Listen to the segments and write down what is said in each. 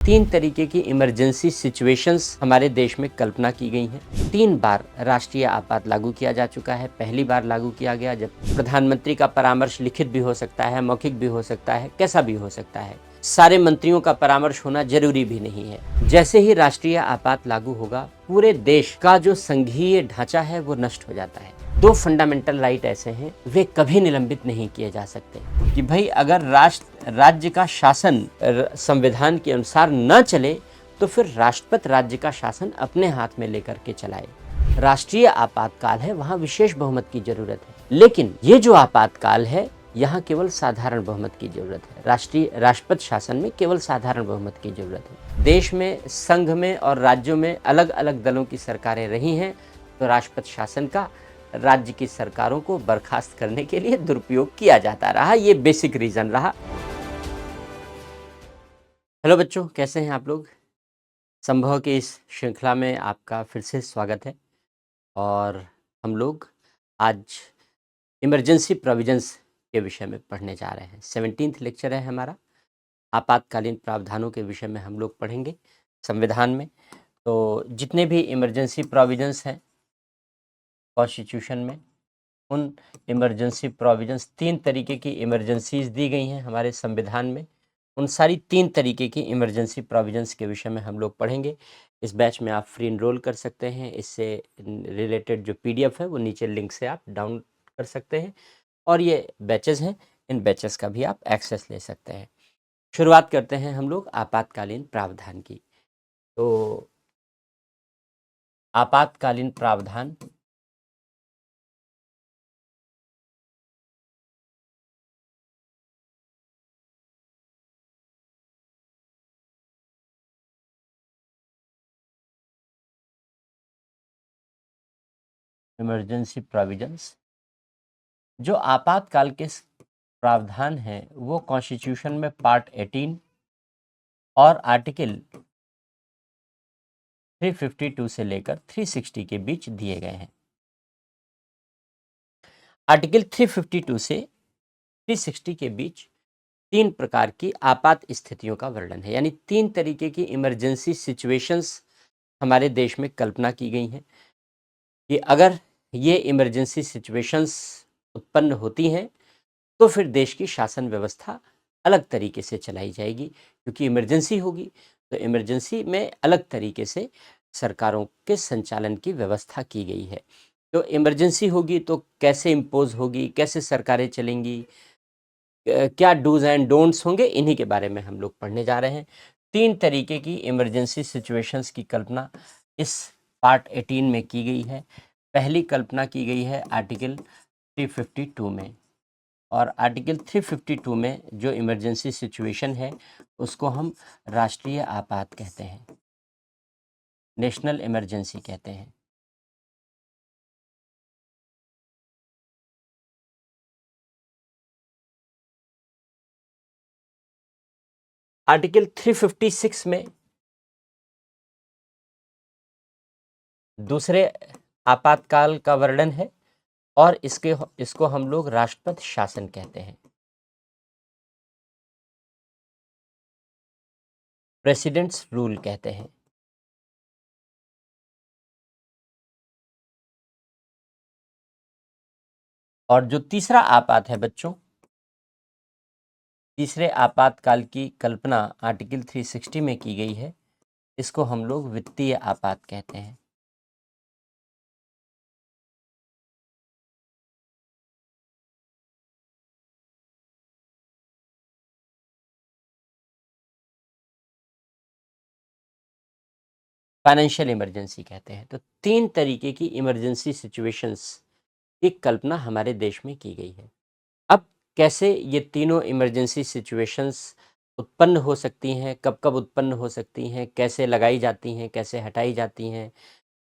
तीन तरीके की इमरजेंसी सिचुएशंस हमारे देश में कल्पना की गई हैं। 3 बार राष्ट्रीय आपात लागू किया जा चुका है। पहली बार लागू किया गया जब प्रधानमंत्री का परामर्श लिखित भी हो सकता है, मौखिक भी हो सकता है, कैसा भी हो सकता है। सारे मंत्रियों का परामर्श होना जरूरी भी नहीं है। जैसे ही राष्ट्रीय आपात लागू होगा, पूरे देश का जो संघीय ढांचा है वो नष्ट हो जाता है। 2 फंडामेंटल राइट ऐसे हैं, वे कभी निलंबित नहीं किए जा सकते कि भाई अगर राज्य का शासन संविधान के अनुसार न चले तो फिर राष्ट्रपति राज्य का शासन अपने हाथ में लेकर के चलाए। राष्ट्रीय आपातकाल है, वहां विशेष बहुमत की जरूरत है, लेकिन ये जो आपातकाल है यहाँ केवल साधारण बहुमत की जरूरत है। राष्ट्रपति शासन में केवल साधारण बहुमत की जरूरत है। देश में, संघ में और राज्यों में अलग अलग दलों की सरकारें रही हैं, तो राष्ट्रपति शासन का राज्य की सरकारों को बर्खास्त करने के लिए दुरुपयोग किया जाता रहा। ये बेसिक रीजन रहा। हेलो बच्चों, कैसे हैं आप लोग? संभव की इस श्रृंखला में आपका फिर से स्वागत है और हम लोग आज इमरजेंसी प्रोविजंस के विषय में पढ़ने जा रहे हैं। 17th लेक्चर है हमारा। आपातकालीन प्रावधानों के विषय में हम लोग पढ़ेंगे संविधान में। तो जितने भी इमरजेंसी प्रोविजंस हैं कॉन्स्टिट्यूशन में, उन इमरजेंसी प्रोविजंस, 3 तरीके की इमरजेंसीज दी गई हैं हमारे संविधान में। उन सारी 3 तरीके की इमरजेंसी प्रोविजंस के विषय में हम लोग पढ़ेंगे। इस बैच में आप फ्री इनरोल कर सकते हैं। इससे रिलेटेड जो PDF है वो नीचे लिंक से आप डाउनलोड कर सकते हैं और ये बैचेस हैं, इन बैचेस का भी आप एक्सेस ले सकते हैं। शुरुआत करते हैं हम लोग आपातकालीन प्रावधान की। तो आपातकालीन प्रावधान इमरजेंसी प्रोविजंस, जो आपातकाल के प्रावधान हैं वो कॉन्स्टिट्यूशन में पार्ट 18 और आर्टिकल 352 से लेकर 360 के बीच दिए गए हैं। आर्टिकल 352 से 360 के बीच 3 प्रकार की आपात स्थितियों का वर्णन है, यानी 3 तरीके की इमरजेंसी सिचुएशंस हमारे देश में कल्पना की गई हैं कि अगर ये इमरजेंसी सिचुएशंस उत्पन्न होती हैं तो फिर देश की शासन व्यवस्था अलग तरीके से चलाई जाएगी, क्योंकि इमरजेंसी होगी तो इमरजेंसी में अलग तरीके से सरकारों के संचालन की व्यवस्था की गई है। तो इमरजेंसी होगी तो कैसे इम्पोज होगी, कैसे सरकारें चलेंगी, क्या डूज एंड डोंट्स होंगे, इन्हीं के बारे में हम लोग पढ़ने जा रहे हैं। 3 तरीके की इमरजेंसी सिचुएशंस की कल्पना इस पार्ट 18 में की गई है। पहली कल्पना की गई है आर्टिकल 352 में, और आर्टिकल 352 में जो इमरजेंसी सिचुएशन है उसको हम राष्ट्रीय आपात कहते हैं, नेशनल इमरजेंसी कहते हैं। आर्टिकल 356 में दूसरे आपातकाल का वर्णन है और इसको हम लोग राष्ट्रपति शासन कहते हैं, प्रेसिडेंट्स रूल कहते हैं। और जो तीसरा आपात है बच्चों, तीसरे आपातकाल की कल्पना आर्टिकल 360 में की गई है, इसको हम लोग वित्तीय आपात कहते हैं। फाइनेंशियल इमरजेंसी कहते हैं। तो 3 तरीके की इमरजेंसी सिचुएशंस की कल्पना हमारे देश में की गई है। अब कैसे ये तीनों इमरजेंसी सिचुएशंस उत्पन्न हो सकती हैं, कब कब उत्पन्न हो सकती हैं, कैसे लगाई जाती हैं, कैसे हटाई जाती हैं,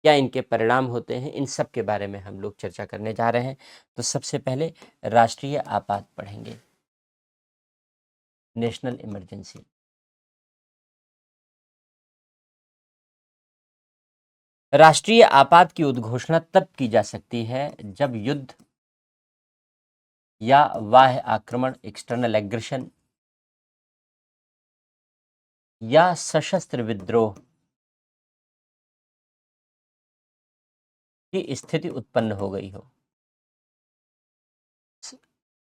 क्या इनके परिणाम होते हैं, इन सब के बारे में हम लोग चर्चा करने जा रहे हैं। तो सबसे पहले राष्ट्रीय आपात पढ़ेंगे, नेशनल इमरजेंसी। राष्ट्रीय आपात की उद्घोषणा तब की जा सकती है जब युद्ध या बाह्य आक्रमण, एक्सटर्नल एग्रेशन, या सशस्त्र विद्रोह की स्थिति उत्पन्न हो गई हो।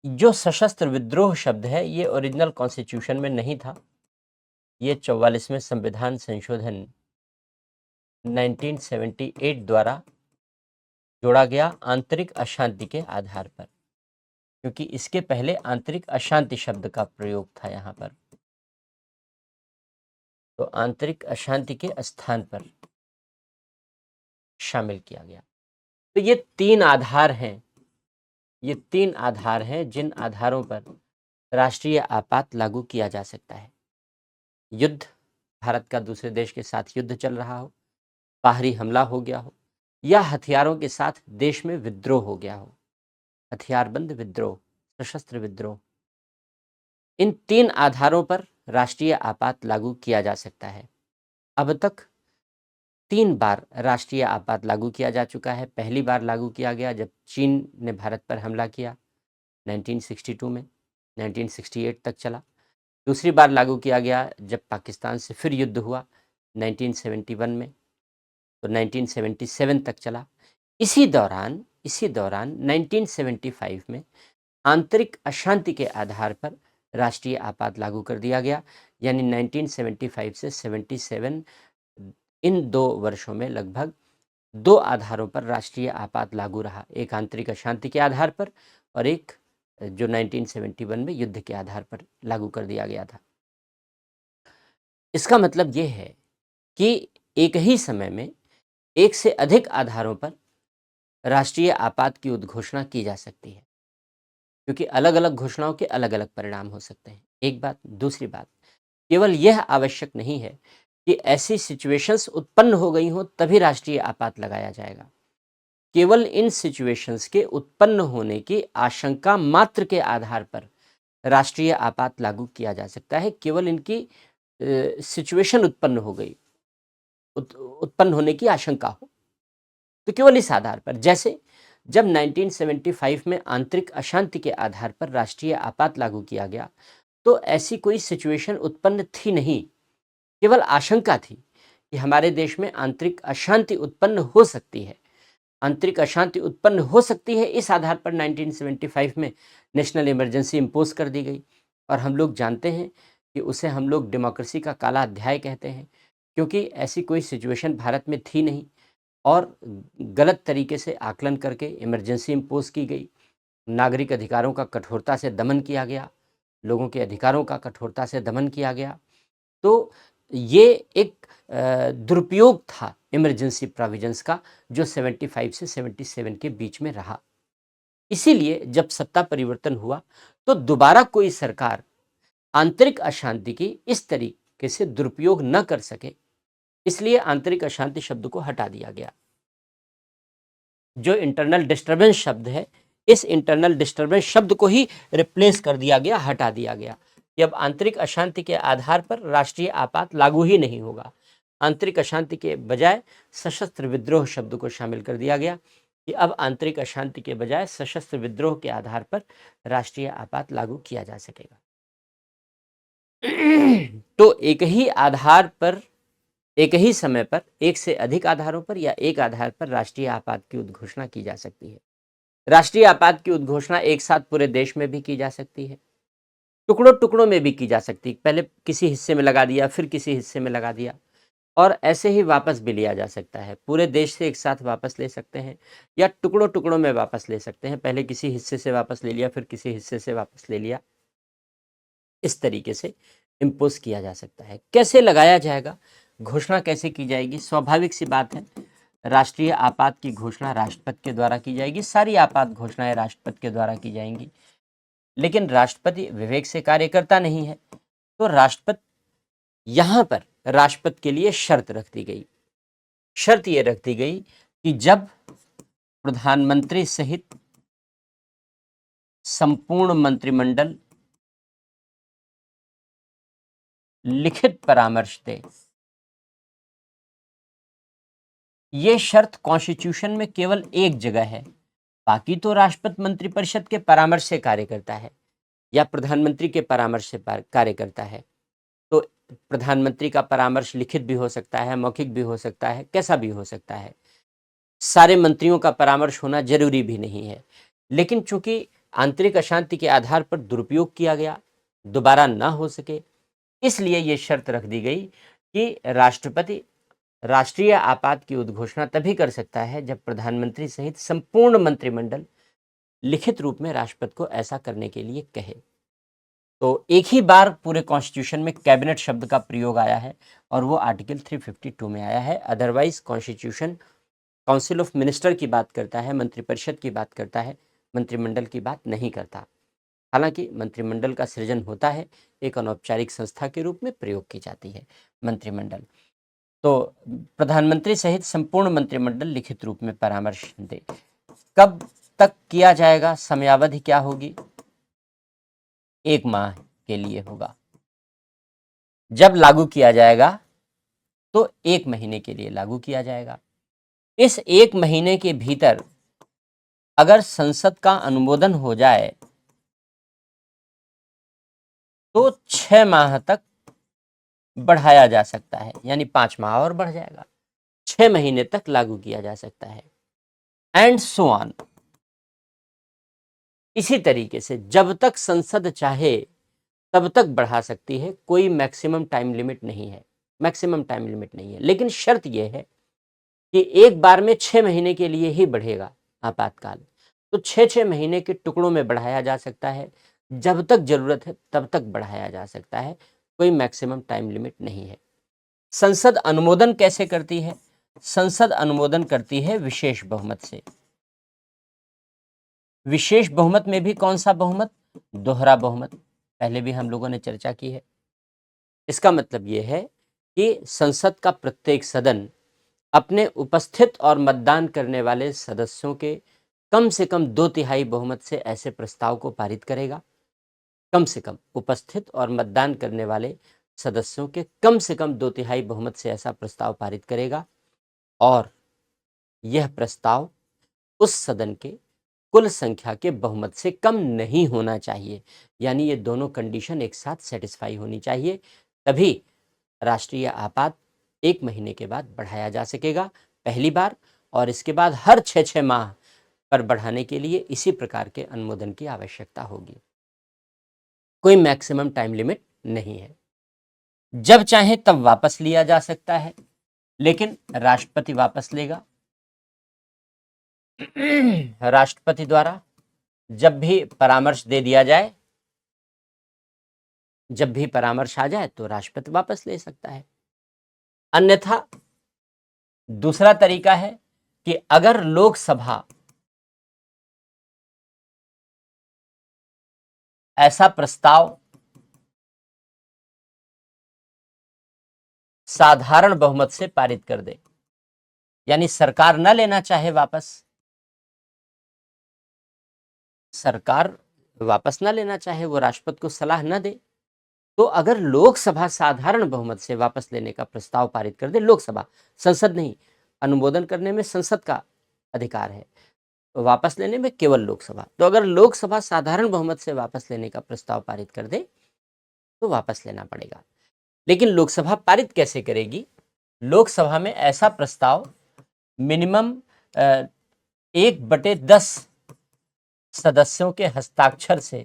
जो सशस्त्र विद्रोह शब्द है ये ओरिजिनल कॉन्स्टिट्यूशन में नहीं था, ये 44वें संविधान संशोधन 1978 द्वारा जोड़ा गया आंतरिक अशांति के आधार पर, क्योंकि इसके पहले आंतरिक अशांति शब्द का प्रयोग था यहाँ पर। तो आंतरिक अशांति के स्थान पर शामिल किया गया। तो ये तीन आधार हैं, ये तीन आधार हैं जिन आधारों पर राष्ट्रीय आपात लागू किया जा सकता है। युद्ध, भारत का दूसरे देश के साथ युद्ध चल रहा हो, बाहरी हमला हो गया हो, या हथियारों के साथ देश में विद्रोह हो गया हो, हथियारबंद विद्रोह, सशस्त्र विद्रोह। इन तीन आधारों पर राष्ट्रीय आपात लागू किया जा सकता है। अब तक 3 बार राष्ट्रीय आपात लागू किया जा चुका है। पहली बार लागू किया गया जब चीन ने भारत पर हमला किया 1962 में, 1968 तक चला। दूसरी बार लागू किया गया जब पाकिस्तान से फिर युद्ध हुआ 1971 में, तो 1977 तक चला। इसी दौरान 1975 में आंतरिक अशांति के आधार पर राष्ट्रीय आपात लागू कर दिया गया, यानी 1975 से 77 इन 2 वर्षों में लगभग 2 आधारों पर राष्ट्रीय आपात लागू रहा, एक आंतरिक अशांति के आधार पर और एक जो 1971 में युद्ध के आधार पर लागू कर दिया गया था। इसका मतलब ये है कि एक ही समय में एक से अधिक आधारों पर राष्ट्रीय आपात की उद्घोषणा की जा सकती है, क्योंकि अलग अलग घोषणाओं के अलग अलग परिणाम हो सकते हैं। एक बात। दूसरी बात, केवल यह आवश्यक नहीं है कि ऐसी सिचुएशंस उत्पन्न हो गई हो तभी राष्ट्रीय आपात लगाया जाएगा। केवल इन सिचुएशंस के उत्पन्न होने की आशंका मात्र के आधार पर राष्ट्रीय आपात लागू किया जा सकता है। केवल इनकी सिचुएशन उत्पन्न हो गई, उत्पन्न होने की आशंका हो, तो केवल इस आधार पर। जैसे जब 1975 में आंतरिक अशांति के आधार पर राष्ट्रीय आपात लागू किया गया, तो ऐसी कोई सिचुएशन उत्पन्न थी नहीं, केवल आशंका थी कि हमारे देश में आंतरिक अशांति उत्पन्न हो सकती है। आंतरिक अशांति उत्पन्न हो सकती है, इस आधार पर 1975 में नेशनल इमरजेंसी इम्पोज कर दी गई। और हम लोग जानते हैं कि उसे हम लोग डेमोक्रेसी का काला अध्याय कहते हैं, क्योंकि ऐसी कोई सिचुएशन भारत में थी नहीं और गलत तरीके से आकलन करके इमरजेंसी इम्पोज की गई। नागरिक अधिकारों का कठोरता से दमन किया गया, लोगों के अधिकारों का कठोरता से दमन किया गया। तो ये एक दुरुपयोग था इमरजेंसी प्रोविजंस का, जो 75 से 77 के बीच में रहा। इसीलिए जब सत्ता परिवर्तन हुआ तो दोबारा कोई सरकार आंतरिक अशांति की इस तरीके से दुरुपयोग न कर सके, इसलिए आंतरिक अशांति शब्द को हटा दिया गया। जो इंटरनल डिस्टर्बेंस शब्द है, इस इंटरनल डिस्टर्बेंस शब्द को ही रिप्लेस कर दिया गया, हटा दिया गया कि अब आंतरिक अशांति के आधार पर राष्ट्रीय आपात लागू ही नहीं होगा। आंतरिक अशांति के बजाय सशस्त्र विद्रोह शब्द को शामिल कर दिया गया कि अब आंतरिक अशांति के बजाय सशस्त्र विद्रोह के आधार पर राष्ट्रीय आपात लागू किया जा सकेगा। तो एक ही आधार पर, एक ही समय पर, एक से अधिक आधारों पर या एक आधार पर राष्ट्रीय आपात की उद्घोषणा की जा सकती है। राष्ट्रीय आपात की उद्घोषणा एक साथ पूरे देश में भी की जा सकती है, टुकड़ों टुकड़ों में भी की जा सकती है। पहले किसी हिस्से में लगा दिया, फिर किसी हिस्से में लगा दिया, और ऐसे ही वापस भी लिया जा सकता है। पूरे देश से एक साथ वापस ले सकते हैं या टुकड़ों टुकड़ों में वापस ले सकते हैं। पहले किसी हिस्से से वापस ले लिया, फिर किसी हिस्से से वापस ले लिया, इस तरीके से इम्पोज किया जा सकता है। कैसे लगाया जाएगा, घोषणा कैसे की जाएगी? स्वाभाविक सी बात है, राष्ट्रीय आपात की घोषणा राष्ट्रपति के द्वारा की जाएगी। सारी आपात घोषणाएं राष्ट्रपति के द्वारा की जाएंगी, लेकिन राष्ट्रपति विवेक से कार्य करता नहीं है, तो राष्ट्रपति, यहाँ पर राष्ट्रपति के लिए शर्त रख दी गई। शर्त ये रख दी गई कि जब प्रधानमंत्री सहित संपूर्ण मंत्रिमंडल लिखित परामर्श दे। ये शर्त कॉन्स्टिट्यूशन में केवल एक जगह है, बाकी तो राष्ट्रपति मंत्रिपरिषद के परामर्श से कार्य करता है या प्रधानमंत्री के परामर्श से कार्य करता है। तो प्रधानमंत्री का परामर्श लिखित भी हो सकता है, मौखिक भी हो सकता है, कैसा भी हो सकता है। सारे मंत्रियों का परामर्श होना जरूरी भी नहीं है, लेकिन चूंकि आंतरिक अशांति के आधार पर दुरुपयोग किया गया, दोबारा ना हो सके, इसलिए ये शर्त रख दी गई कि राष्ट्रपति राष्ट्रीय आपात की उद्घोषणा तभी कर सकता है जब प्रधानमंत्री सहित संपूर्ण मंत्रिमंडल लिखित रूप में राष्ट्रपति को ऐसा करने के लिए कहे। तो एक ही बार पूरे कॉन्स्टिट्यूशन में कैबिनेट शब्द का प्रयोग आया है और वो आर्टिकल 352 में आया है। Otherwise constitution council of minister की बात करता है, मंत्रिपरिषद की बात करता है, मंत्रिमंडल की बात नहीं करता। हालांकि मंत्रिमंडल का सृजन होता है, एक अनौपचारिक संस्था के रूप में प्रयोग की जाती है मंत्रिमंडल। तो प्रधानमंत्री सहित संपूर्ण मंत्रिमंडल लिखित रूप में परामर्श दे। कब तक किया जाएगा, समयावधि क्या होगी? 1 माह के लिए होगा। जब लागू किया जाएगा तो 1 महीने के लिए लागू किया जाएगा। इस 1 महीने के भीतर अगर संसद का अनुमोदन हो जाए तो 6 माह तक बढ़ाया जा सकता है, यानी 5 माह और बढ़ जाएगा, 6 महीने तक लागू किया जा सकता है, एंड सो ऑन। इसी तरीके से जब तक संसद चाहे तब तक बढ़ा सकती है, कोई मैक्सिमम टाइम लिमिट नहीं है, मैक्सिमम टाइम लिमिट नहीं है। लेकिन शर्त यह है कि एक बार में 6 महीने के लिए ही बढ़ेगा आपातकाल, तो 6-6 महीने के टुकड़ों में बढ़ाया जा सकता है, जब तक जरूरत है तब तक बढ़ाया जा सकता है, कोई मैक्सिमम टाइम लिमिट नहीं है। संसद अनुमोदन कैसे करती है? संसद अनुमोदन करती है विशेष बहुमत से। विशेष बहुमत में भी कौन सा बहुमत? दोहरा बहुमत, पहले भी हम लोगों ने चर्चा की है। इसका मतलब यह है कि संसद का प्रत्येक सदन अपने उपस्थित और मतदान करने वाले सदस्यों के कम से कम 2/3 बहुमत से ऐसे प्रस्ताव को पारित करेगा। कम से कम उपस्थित और मतदान करने वाले सदस्यों के कम से कम 2/3 बहुमत से ऐसा प्रस्ताव पारित करेगा, और यह प्रस्ताव उस सदन के कुल संख्या के बहुमत से कम नहीं होना चाहिए। यानी ये दोनों कंडीशन एक साथ सेटिस्फाई होनी चाहिए, तभी राष्ट्रीय आपात 1 महीने के बाद बढ़ाया जा सकेगा पहली बार, और इसके बाद हर 6-6 माह पर बढ़ाने के लिए इसी प्रकार के अनुमोदन की आवश्यकता होगी। कोई मैक्सिमम टाइम लिमिट नहीं है। जब चाहे तब वापस लिया जा सकता है, लेकिन राष्ट्रपति वापस लेगा। राष्ट्रपति द्वारा जब भी परामर्श दे दिया जाए, जब भी परामर्श आ जाए तो राष्ट्रपति वापस ले सकता है। अन्यथा दूसरा तरीका है कि अगर लोकसभा ऐसा प्रस्ताव साधारण बहुमत से पारित कर दे, यानी सरकार न लेना चाहे वापस, सरकार वापस न लेना चाहे, वो राष्ट्रपति को सलाह न दे, तो अगर लोकसभा साधारण बहुमत से वापस लेने का प्रस्ताव पारित कर दे, लोकसभा, संसद नहीं, अनुमोदन करने में संसद का अधिकार है, तो वापस लेने में केवल लोकसभा, तो अगर लोकसभा साधारण बहुमत से वापस लेने का प्रस्ताव पारित कर दे तो वापस लेना पड़ेगा। लेकिन लोकसभा पारित कैसे करेगी? लोकसभा में ऐसा प्रस्ताव मिनिमम 1/10 सदस्यों के हस्ताक्षर से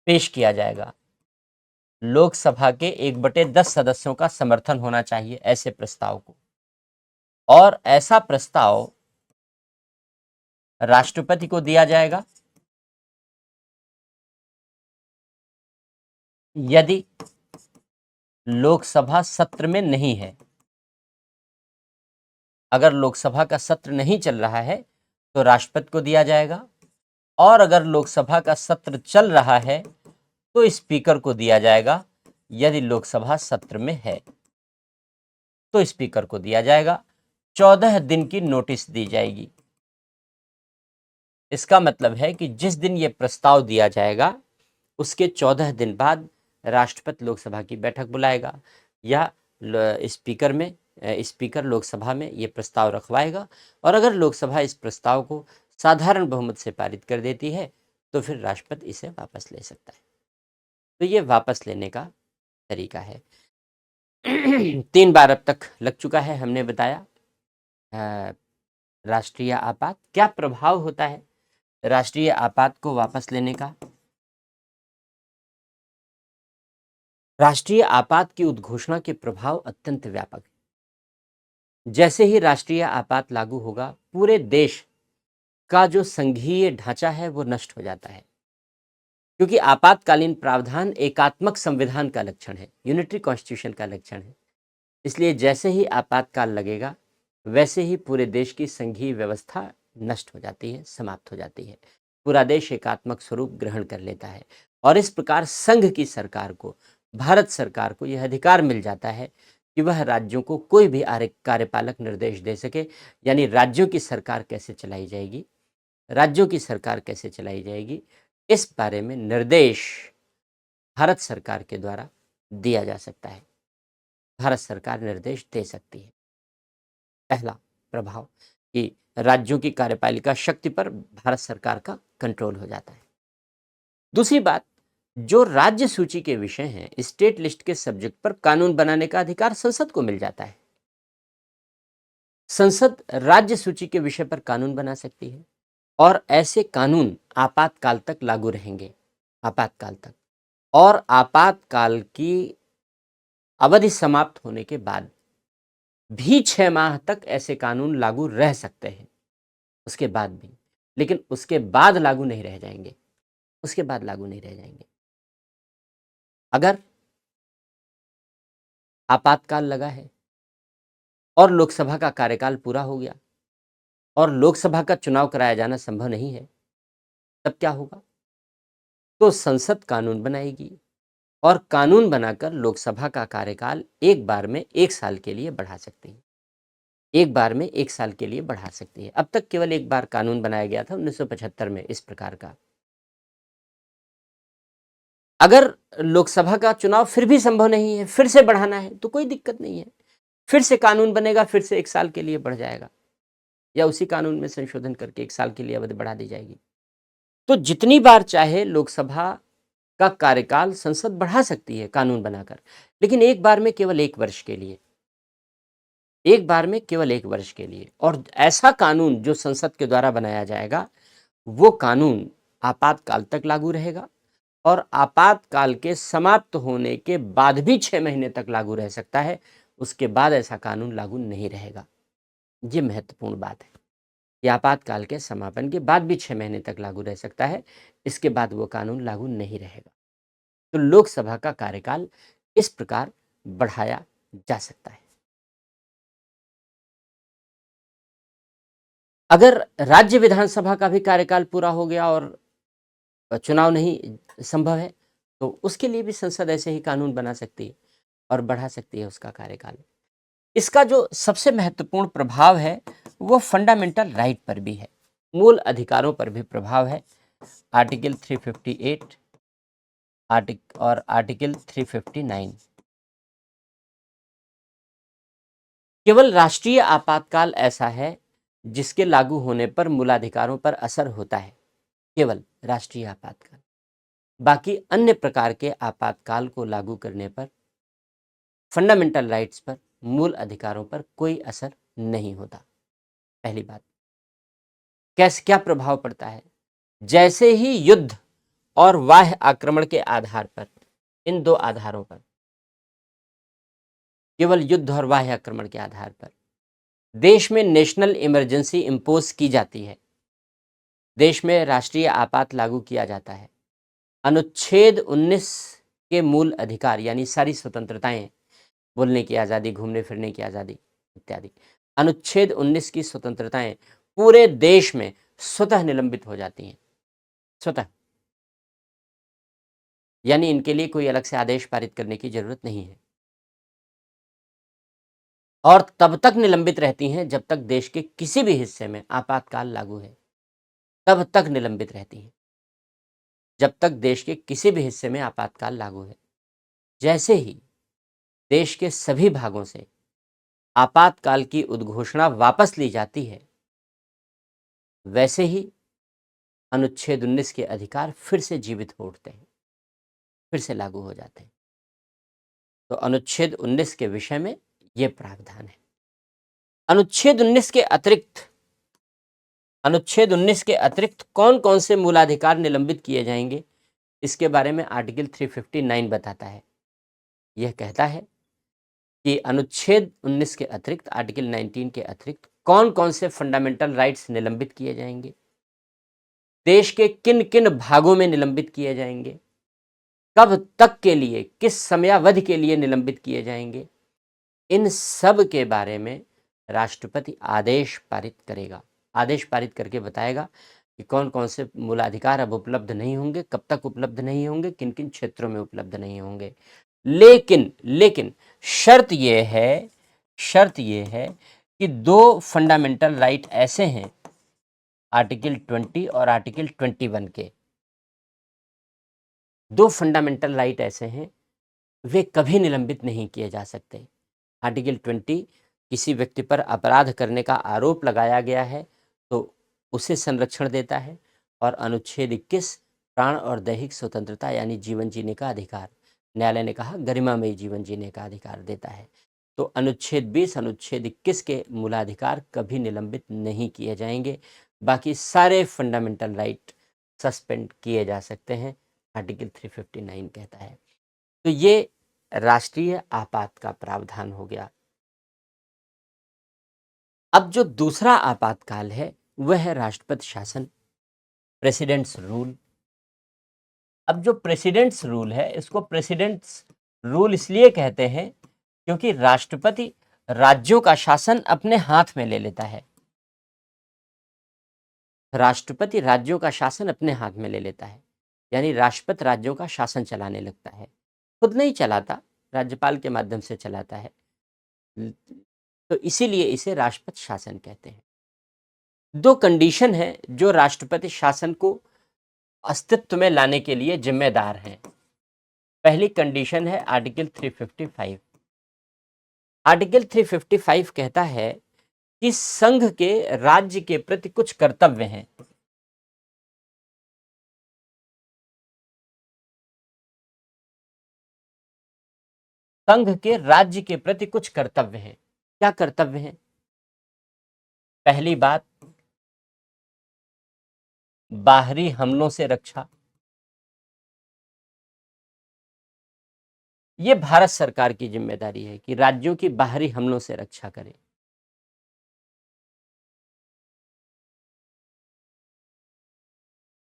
पेश किया जाएगा। लोकसभा के 1/10 सदस्यों का समर्थन होना चाहिए ऐसे प्रस्ताव को, और ऐसा प्रस्ताव राष्ट्रपति को दिया जाएगा यदि लोकसभा सत्र में नहीं है। अगर लोकसभा का सत्र नहीं चल रहा है तो राष्ट्रपति को दिया जाएगा, और अगर लोकसभा का सत्र चल रहा है तो स्पीकर को दिया जाएगा। यदि लोकसभा सत्र में है तो स्पीकर को दिया जाएगा। 14 दिन की नोटिस दी जाएगी। इसका मतलब है कि जिस दिन ये प्रस्ताव दिया जाएगा उसके 14 दिन बाद राष्ट्रपति लोकसभा की बैठक बुलाएगा, या स्पीकर लोकसभा में ये प्रस्ताव रखवाएगा, और अगर लोकसभा इस प्रस्ताव को साधारण बहुमत से पारित कर देती है तो फिर राष्ट्रपति इसे वापस ले सकता है। तो ये वापस लेने का तरीका है। 3 बार अब तक लग चुका है, हमने बताया। राष्ट्रीय आपात क्या प्रभाव होता है राष्ट्रीय आपात को वापस लेने का। राष्ट्रीय आपात की उद्घोषणा के प्रभाव अत्यंत व्यापक है। जैसे ही राष्ट्रीय आपात लागू होगा, पूरे देश का जो संघीय ढांचा है वो नष्ट हो जाता है, क्योंकि आपातकालीन प्रावधान एकात्मक संविधान का लक्षण है, यूनिटरी कॉन्स्टिट्यूशन का लक्षण है। इसलिए जैसे ही आपातकाल लगेगा, वैसे ही पूरे देश की संघीय व्यवस्था नष्ट हो जाती है, समाप्त हो जाती है। पूरा देश एकात्मक स्वरूप ग्रहण कर लेता है और इस प्रकार संघ की सरकार को, भारत सरकार को यह अधिकार मिल जाता है कि वह राज्यों को कोई भी कार्यपालक निर्देश दे सके। यानी राज्यों की सरकार कैसे चलाई जाएगी, राज्यों की सरकार कैसे चलाई जाएगी, इस बारे में निर्देश भारत सरकार के द्वारा दिया जा सकता है। भारत सरकार निर्देश दे सकती है। पहला प्रभाव कि राज्यों की कार्यपालिका शक्ति पर भारत सरकार का कंट्रोल हो जाता है। दूसरी बात, जो राज्य सूची के विषय हैं, स्टेट लिस्ट के सब्जेक्ट पर कानून बनाने का अधिकार संसद को मिल जाता है। संसद राज्य सूची के विषय पर कानून बना सकती है और ऐसे कानून आपातकाल तक लागू रहेंगे, आपातकाल तक। और आपातकाल की अवधि समाप्त होने के बाद भी 6 माह तक ऐसे कानून लागू रह सकते हैं, उसके बाद भी। लेकिन उसके बाद लागू नहीं रह जाएंगे, उसके बाद लागू नहीं रह जाएंगे। अगर आपातकाल लगा है और लोकसभा का कार्यकाल पूरा हो गया और लोकसभा का चुनाव कराया जाना संभव नहीं है, तब क्या होगा? तो संसद कानून बनाएगी और कानून बनाकर लोकसभा का कार्यकाल एक बार में 1 साल के लिए बढ़ा सकती है। एक बार में 1 साल के लिए बढ़ा सकती है। अब तक केवल एक बार कानून बनाया गया था 1975 में इस प्रकार का। अगर लोकसभा का चुनाव फिर भी संभव नहीं है, फिर से बढ़ाना है, तो कोई दिक्कत नहीं है। फिर से कानून बनेगा, फिर से 1 साल के लिए बढ़ जाएगा या उसी कानून में संशोधन करके 1 साल के लिए अवधि बढ़ा दी जाएगी। तो जितनी बार चाहे लोकसभा का कार्यकाल संसद बढ़ा सकती है कानून बनाकर, लेकिन एक बार में केवल 1 वर्ष के लिए। एक बार में केवल 1 वर्ष के लिए। और ऐसा कानून जो संसद के द्वारा बनाया जाएगा, वो कानून आपातकाल तक लागू रहेगा और आपातकाल के समाप्त होने के बाद भी 6 महीने तक लागू रह सकता है। उसके बाद ऐसा कानून लागू नहीं रहेगा। ये महत्वपूर्ण बात है कि आपातकाल के समापन के बाद भी 6 महीने तक लागू रह सकता है, इसके बाद वो कानून लागू नहीं रहेगा। तो लोकसभा का कार्यकाल इस प्रकार बढ़ाया जा सकता है। अगर राज्य विधानसभा का भी कार्यकाल पूरा हो गया और चुनाव नहीं संभव है, तो उसके लिए भी संसद ऐसे ही कानून बना सकती है और बढ़ा सकती है उसका कार्यकाल। इसका जो सबसे महत्वपूर्ण प्रभाव है, वो फंडामेंटल राइट पर भी है, मूल अधिकारों पर भी प्रभाव है। आर्टिकल 358 और आर्टिकल 359। केवल राष्ट्रीय आपातकाल ऐसा है जिसके लागू होने पर मूलाधिकारों पर असर होता है, केवल राष्ट्रीय आपातकाल। बाकी अन्य प्रकार के आपातकाल को लागू करने पर फंडामेंटल राइट्स पर, मूल अधिकारों पर कोई असर नहीं होता। पहली बात, कैसे क्या प्रभाव पड़ता है? जैसे ही युद्ध और बाह्य आक्रमण के आधार पर, इन 2 आधारों पर, केवल युद्ध और बाह्य आक्रमण के आधार पर देश में नेशनल इमरजेंसी इंपोज की जाती है, देश में राष्ट्रीय आपात लागू किया जाता है। अनुच्छेद 19 के मूल अधिकार यानी सारी स्वतंत्रताएं, बोलने की आज़ादी, घूमने फिरने की आज़ादी इत्यादि, अनुच्छेद 19 की स्वतंत्रताएं पूरे देश में स्वतः निलंबित हो जाती हैं, स्वतः। यानी इनके लिए कोई अलग से आदेश पारित करने की जरूरत नहीं है और तब तक निलंबित रहती हैं जब तक देश के किसी भी हिस्से में आपातकाल लागू है, तब तक निलंबित रहती हैं जब तक देश के किसी भी हिस्से में आपातकाल लागू है। जैसे ही देश के सभी भागों से आपातकाल की उद्घोषणा वापस ली जाती है, वैसे ही अनुच्छेद 19 के अधिकार फिर से जीवित हो उठते हैं, फिर से लागू हो जाते हैं। तो अनुच्छेद 19 के विषय में ये प्रावधान है। अनुच्छेद 19 के अतिरिक्त कौन कौन से मूलाधिकार निलंबित किए जाएंगे, इसके बारे में आर्टिकल 359 बताता है। यह कहता है कि अनुच्छेद 19 के अतिरिक्त, आर्टिकल 19 के अतिरिक्त कौन कौन से फंडामेंटल राइट्स निलंबित किए जाएंगे, देश के किन किन भागों में निलंबित किए जाएंगे, कब तक के लिए, किस समयावधि के लिए निलंबित किए जाएंगे, इन सब के बारे में राष्ट्रपति आदेश पारित करेगा। आदेश पारित करके बताएगा कि कौन कौन से मूलाधिकार अब उपलब्ध नहीं होंगे, कब तक उपलब्ध नहीं होंगे, किन किन क्षेत्रों में उपलब्ध नहीं होंगे। लेकिन शर्त यह है कि दो फंडामेंटल राइट ऐसे हैं, आर्टिकल 20 और आर्टिकल 21 के दो फंडामेंटल राइट ऐसे हैं, वे कभी निलंबित नहीं किए जा सकते। आर्टिकल 20, किसी व्यक्ति पर अपराध करने का आरोप लगाया गया है तो उसे संरक्षण देता है, और अनुच्छेद 21 प्राण और दैहिक स्वतंत्रता यानी जीवन जीने का अधिकार, न्यायालय ने कहा गरिमामयी जीवन जीने का अधिकार देता है। तो अनुच्छेद 20, अनुच्छेद 21 के मूलाधिकार कभी निलंबित नहीं किए जाएंगे। बाकी सारे फंडामेंटल राइट सस्पेंड किए जा सकते हैं, आर्टिकल 359 कहता है। तो ये राष्ट्रीय आपात का प्रावधान हो गया। अब जो दूसरा आपातकाल है वह है राष्ट्रपति शासन, प्रेसिडेंट्स रूल। अब जो प्रेसिडेंट्स रूल है, इसको प्रेसिडेंट्स रूल इसलिए कहते हैं क्योंकि राष्ट्रपति राज्यों का शासन अपने हाथ में ले लेता है। राष्ट्रपति राज्यों का शासन अपने हाथ में ले लेता है, यानी राष्ट्रपति राज्यों का शासन चलाने लगता है। खुद नहीं चलाता, राज्यपाल के माध्यम से चलाता है। तो इसीलिए इसे राष्ट्रपति शासन कहते हैं। दो कंडीशन है जो राष्ट्रपति शासन को अस्तित्व में लाने के लिए जिम्मेदार हैं। पहली कंडीशन है आर्टिकल 355। आर्टिकल 355 कहता है कि संघ के राज्य के प्रति कुछ कर्तव्य हैं। संघ के राज्य के प्रति कुछ कर्तव्य हैं। क्या कर्तव्य हैं? पहली बात, बाहरी हमलों से रक्षा। यह भारत सरकार की जिम्मेदारी है कि राज्यों की बाहरी हमलों से रक्षा करे।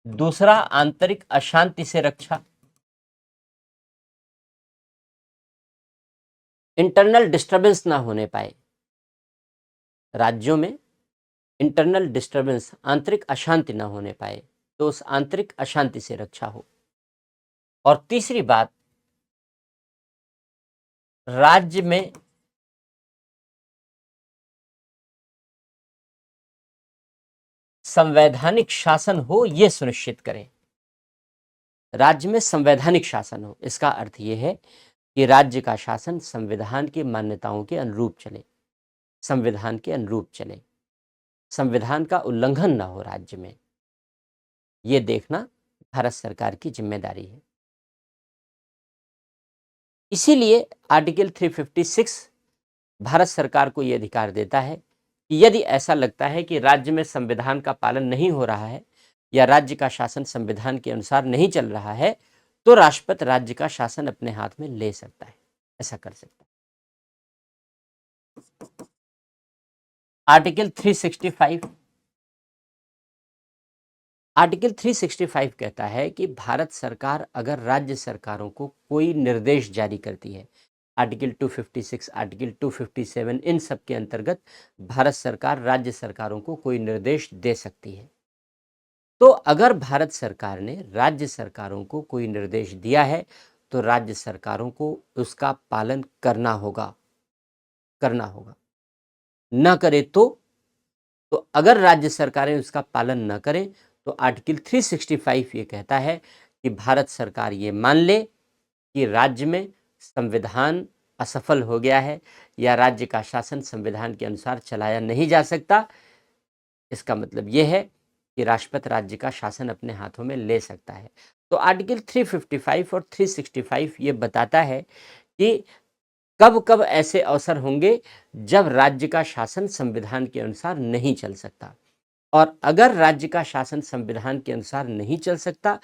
दूसरा, आंतरिक अशांति से रक्षा। इंटरनल डिस्टरबेंस ना होने पाए, राज्यों में इंटरनल डिस्टरबेंस, आंतरिक अशांति ना होने पाए, तो उस आंतरिक अशांति से रक्षा हो। और तीसरी बात, राज्य में संवैधानिक शासन हो, यह सुनिश्चित करें। राज्य में संवैधानिक शासन हो, इसका अर्थ यह है कि राज्य का शासन संविधान की मान्यताओं के अनुरूप चले, संविधान के अनुरूप चले, संविधान का उल्लंघन ना हो राज्य में। यह देखना भारत सरकार की जिम्मेदारी है। इसीलिए आर्टिकल 356 भारत सरकार को यह अधिकार देता है कि यदि ऐसा लगता है कि राज्य में संविधान का पालन नहीं हो रहा है या राज्य का शासन संविधान के अनुसार नहीं चल रहा है, तो राष्ट्रपति राज्य का शासन अपने हाथ में ले सकता है, ऐसा कर सकता है। आर्टिकल 365, आर्टिकल 365 कहता है कि भारत सरकार अगर राज्य सरकारों को कोई निर्देश जारी करती है, आर्टिकल 256, आर्टिकल 257, इन सब के अंतर्गत भारत सरकार राज्य सरकारों को कोई निर्देश दे सकती है। तो अगर भारत सरकार ने राज्य सरकारों को कोई निर्देश दिया है तो राज्य सरकारों को उसका पालन करना होगा, न करे तो अगर राज्य सरकारें उसका पालन न करें तो आर्टिकल 365 ये कहता है कि भारत सरकार ये मान ले कि राज्य में संविधान असफल हो गया है या राज्य का शासन संविधान के अनुसार चलाया नहीं जा सकता। इसका मतलब यह है कि राष्ट्रपति राज्य का शासन अपने हाथों में ले सकता है। तो आर्टिकल 355 और 365 ये बताता है कि कब कब ऐसे अवसर होंगे जब राज्य का शासन संविधान के अनुसार नहीं चल सकता, और अगर राज्य का शासन संविधान के अनुसार नहीं चल सकता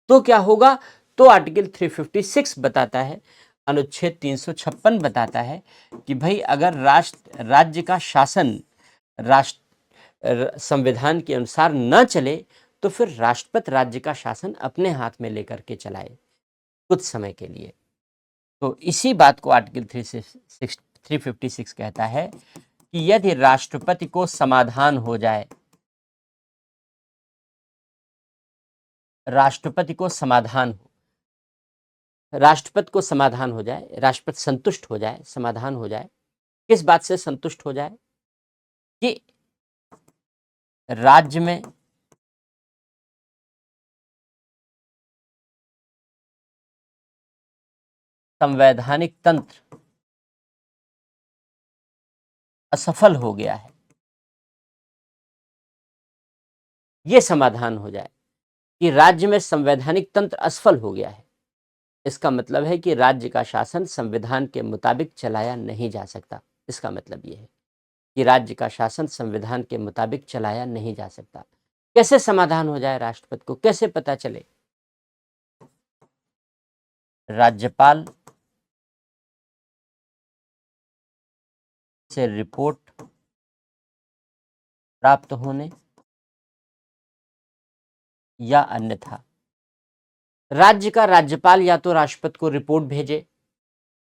तो क्या होगा? तो आर्टिकल 356 बताता है, अनुच्छेद 356 बताता है कि भाई अगर राज्य का शासन संविधान के अनुसार न चले तो फिर राष्ट्रपति राज्य का शासन अपने हाथ में लेकर के चलाए कुछ समय के लिए। तो इसी बात को आर्टिकल 356 कहता है कि यदि राष्ट्रपति को समाधान हो जाए, राष्ट्रपति को समाधान हो जाए, राष्ट्रपति संतुष्ट हो जाए, समाधान हो जाए, किस बात से संतुष्ट हो जाए? कि राज्य में संवैधानिक तंत्र असफल हो गया है, ये समाधान हो जाए कि राज्य में संवैधानिक तंत्र असफल हो गया है। इसका मतलब है कि राज्य का शासन संविधान के मुताबिक चलाया नहीं जा सकता। इसका मतलब यह है कि राज्य का शासन संविधान के मुताबिक चलाया नहीं जा सकता। कैसे समाधान हो जाए? राष्ट्रपति को कैसे पता चले? राज्यपाल से रिपोर्ट प्राप्त होने या अन्यथा राज्य का राज्यपाल या तो राष्ट्रपति को रिपोर्ट भेजे,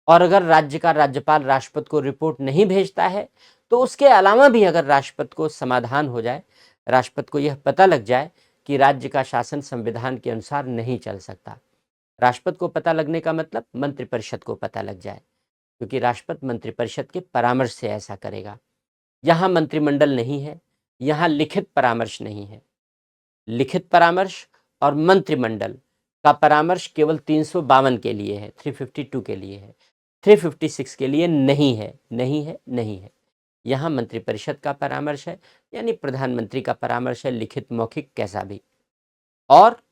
और अगर राज्य का राज्यपाल राष्ट्रपति को रिपोर्ट नहीं भेजता है तो उसके अलावा भी अगर राष्ट्रपति को समाधान हो जाए, राष्ट्रपति को यह पता लग जाए कि राज्य का शासन संविधान के अनुसार नहीं चल सकता। राष्ट्रपति को पता लगने का मतलब मंत्रिपरिषद को पता लग जाए, क्योंकि राष्ट्रपति मंत्रिपरिषद के परामर्श से ऐसा करेगा। यहाँ मंत्रिमंडल नहीं है, यहाँ लिखित परामर्श नहीं है। लिखित परामर्श और मंत्रिमंडल का परामर्श केवल 352 के लिए है, 352 के लिए है, 356 के लिए नहीं है, नहीं है, नहीं है। यहाँ मंत्रिपरिषद का परामर्श है, यानी प्रधानमंत्री का परामर्श है, लिखित मौखिक कैसा भी। और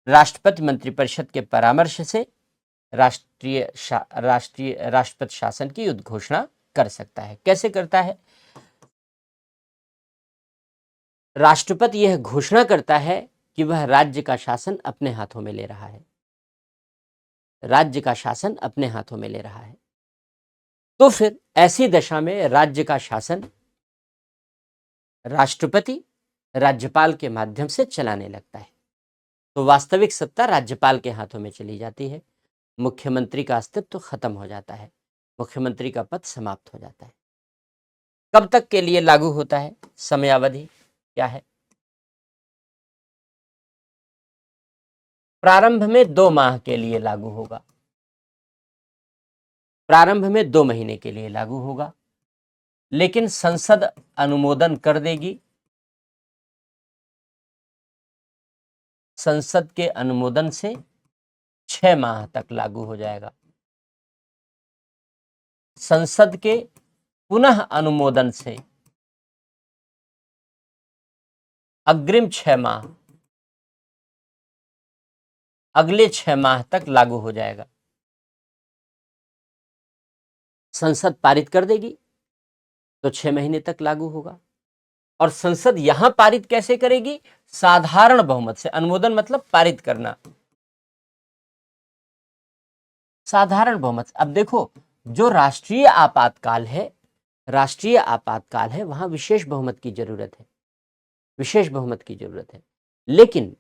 राष्ट्रपति मंत्रिपरिषद के परामर्श से राष्ट्रपति शासन की उद्घोषणा कर सकता है। कैसे करता है? राष्ट्रपति यह घोषणा करता है कि वह राज्य का शासन अपने हाथों में ले रहा है, राज्य का शासन अपने हाथों में ले रहा है। तो फिर ऐसी दशा में राज्य का शासन राष्ट्रपति राज्यपाल के माध्यम से चलाने लगता है। तो वास्तविक सत्ता राज्यपाल के हाथों में चली जाती है, मुख्यमंत्री का अस्तित्व खत्म हो जाता है, मुख्यमंत्री का पद समाप्त हो जाता है। कब तक के लिए लागू होता है? समयावधि क्या है? प्रारंभ में 2 माह के लिए लागू होगा, प्रारंभ में 2 महीने के लिए लागू होगा, लेकिन संसद अनुमोदन कर देगी, संसद के अनुमोदन से 6 माह तक लागू हो जाएगा। संसद के पुनः अनुमोदन से अग्रिम 6 माह, अगले 6 माह तक लागू हो जाएगा। संसद पारित कर देगी तो 6 महीने तक लागू होगा। और संसद यहां पारित कैसे करेगी? साधारण बहुमत से। अनुमोदन मतलब पारित करना, साधारण बहुमत। अब देखो, जो राष्ट्रीय आपातकाल है, राष्ट्रीय आपातकाल है, वहां विशेष बहुमत की जरूरत है, विशेष बहुमत की जरूरत है। लेकिन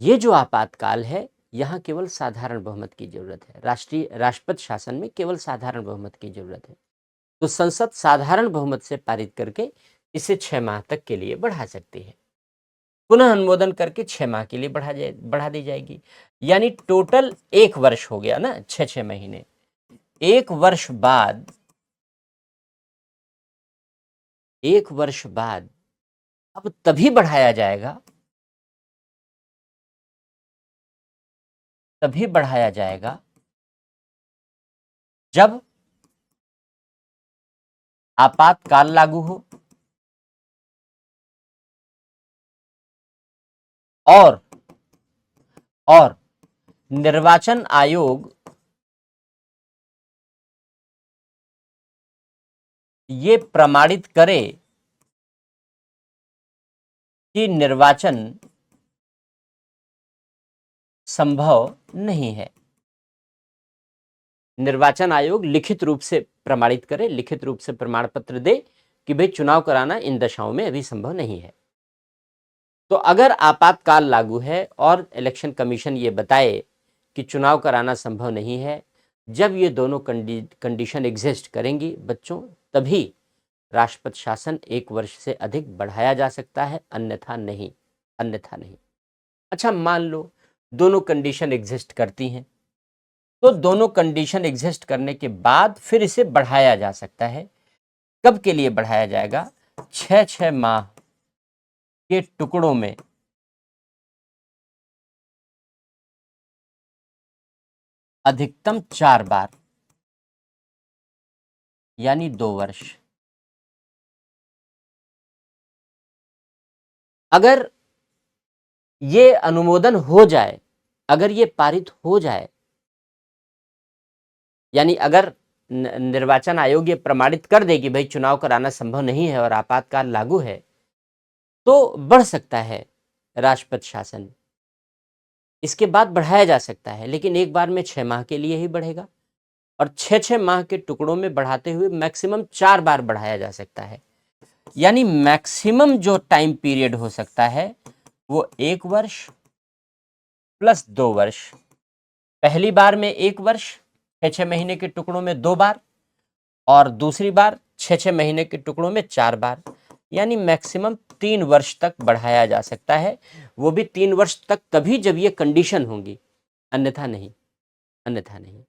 ये जो आपातकाल है, यहां केवल साधारण बहुमत की जरूरत है। राष्ट्रपति शासन में केवल साधारण बहुमत की जरूरत है। तो संसद साधारण बहुमत से पारित करके इसे 6 माह तक के लिए बढ़ा सकती है, पुनः अनुमोदन करके 6 माह के लिए बढ़ा दी जाएगी। यानी टोटल 1 वर्ष हो गया ना, 6 महीने। 1 वर्ष बाद, 1 वर्ष बाद अब तभी बढ़ाया जाएगा, तभी बढ़ाया जाएगा जब आपातकाल लागू हो और निर्वाचन आयोग ये प्रमाणित करे कि निर्वाचन संभव नहीं है। निर्वाचन आयोग लिखित रूप से प्रमाणित करे, लिखित रूप से प्रमाण पत्र दे कि भाई चुनाव कराना इन दशाओं में अभी संभव नहीं है। तो अगर आपातकाल लागू है और इलेक्शन कमीशन ये बताए कि चुनाव कराना संभव नहीं है, जब ये दोनों कंडीशन एग्जिस्ट करेंगी बच्चों, तभी राष्ट्रपति शासन 1 वर्ष से अधिक बढ़ाया जा सकता है, अन्यथा नहीं, अन्यथा नहीं। अच्छा, मान लो दोनों कंडीशन एग्जिस्ट करती हैं, तो दोनों कंडीशन एग्जिस्ट करने के बाद फिर इसे बढ़ाया जा सकता है। कब के लिए बढ़ाया जाएगा? 6 माह के टुकड़ों में अधिकतम 4 बार, यानी 2 वर्ष। अगर ये अनुमोदन हो जाए, अगर ये पारित हो जाए, यानी अगर निर्वाचन आयोग ये प्रमाणित कर दे कि भाई चुनाव कराना संभव नहीं है और आपातकाल लागू है, तो बढ़ सकता है राष्ट्रपति शासन। इसके बाद बढ़ाया जा सकता है, लेकिन एक बार में 6 माह के लिए ही बढ़ेगा और 6 माह के टुकड़ों में बढ़ाते हुए मैक्सिमम 4 बार बढ़ाया जा सकता है। यानी मैक्सिमम जो टाइम पीरियड हो सकता है वो 1 वर्ष प्लस 2 वर्ष। पहली बार में 1 वर्ष 6 महीने के टुकड़ों में 2 बार, और दूसरी बार 6 महीने के टुकड़ों में 4 बार, यानी मैक्सिमम 3 वर्ष तक बढ़ाया जा सकता है। वो भी 3 वर्ष तक तभी जब ये कंडीशन होंगी, अन्यथा नहीं, अन्यथा नहीं।